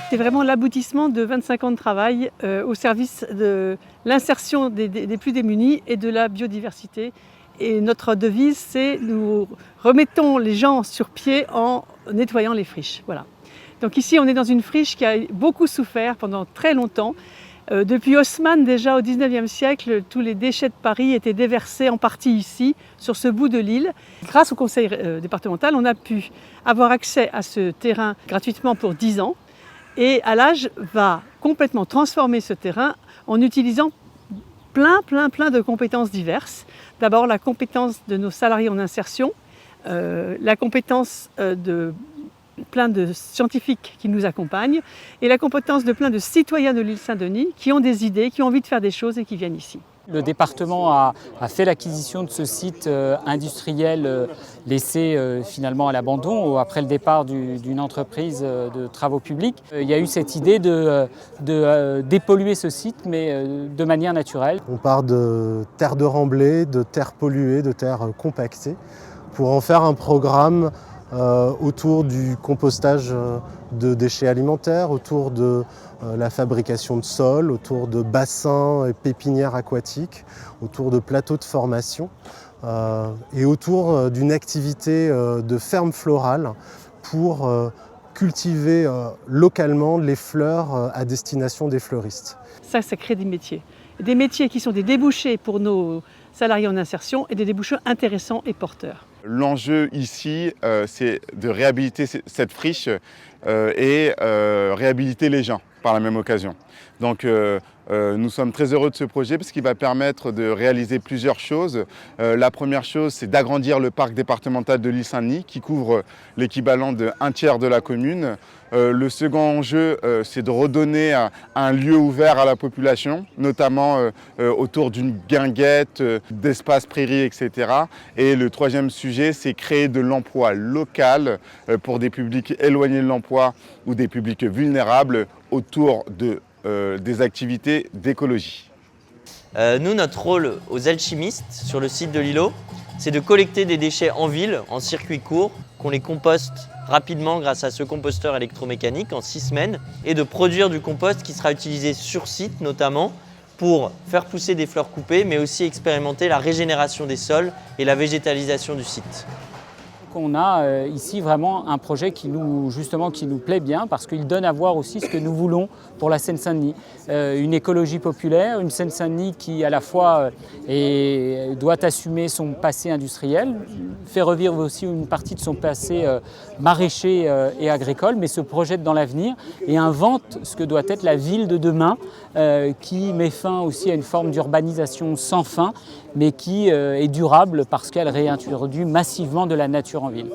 C'est vraiment l'aboutissement de 25 ans de travail au service de l'insertion des plus démunis et de la biodiversité. Et notre devise, c'est nous remettons les gens sur pied en nettoyant les friches. Voilà. Donc ici, on est dans une friche qui a beaucoup souffert pendant très longtemps. Depuis Haussmann, déjà au 19e siècle, tous les déchets de Paris étaient déversés en partie ici, sur ce bout de l'île. Grâce au conseil départemental, on a pu avoir accès à ce terrain gratuitement pour 10 ans. Et Allage va complètement transformer ce terrain en utilisant plein de compétences diverses. D'abord la compétence de nos salariés en insertion, la compétence de plein de scientifiques qui nous accompagnent et la compétence de plein de citoyens de l'île Saint-Denis qui ont des idées, qui ont envie de faire des choses et qui viennent ici. Le département a fait l'acquisition de ce site industriel laissé finalement à l'abandon après le départ d'une entreprise de travaux publics. Il y a eu cette idée de dépolluer ce site, mais de manière naturelle. On part de terres de remblai, de terres polluées, de terres compactées, pour en faire un programme autour du compostage de déchets alimentaires, autour de la fabrication de sols, autour de bassins et pépinières aquatiques, autour de plateaux de formation et autour d'une activité de ferme florale pour cultiver localement les fleurs à destination des fleuristes. Ça crée des métiers. Des métiers qui sont des débouchés pour nos salariés en insertion et des débouchés intéressants et porteurs. L'enjeu ici, c'est de réhabiliter cette friche et réhabiliter les gens par la même occasion. Donc nous sommes très heureux de ce projet parce qu'il va permettre de réaliser plusieurs choses. La première chose, c'est d'agrandir le parc départemental de l'île Saint-Denis qui couvre l'équivalent d'un tiers de la commune. Le second enjeu, c'est de redonner un lieu ouvert à la population, notamment autour d'une guinguette, d'espaces prairies, etc. Et le troisième sujet, c'est créer de l'emploi local pour des publics éloignés de l'emploi ou des publics vulnérables autour des activités d'écologie. Nous, notre rôle aux alchimistes sur le site de l'îlot, c'est de collecter des déchets en ville, en circuit court, qu'on les composte rapidement grâce à ce composteur électromécanique en 6 semaines et de produire du compost qui sera utilisé sur site notamment pour faire pousser des fleurs coupées mais aussi expérimenter la régénération des sols et la végétalisation du site. On a ici vraiment un projet qui nous plaît bien parce qu'il donne à voir aussi ce que nous voulons pour la Seine-Saint-Denis. Une écologie populaire, une Seine-Saint-Denis qui à la fois doit assumer son passé industriel, fait revivre aussi une partie de son passé maraîcher et agricole, mais se projette dans l'avenir et invente ce que doit être la ville de demain qui met fin aussi à une forme d'urbanisation sans fin, mais qui est durable parce qu'elle réintroduit massivement de la nature en ville.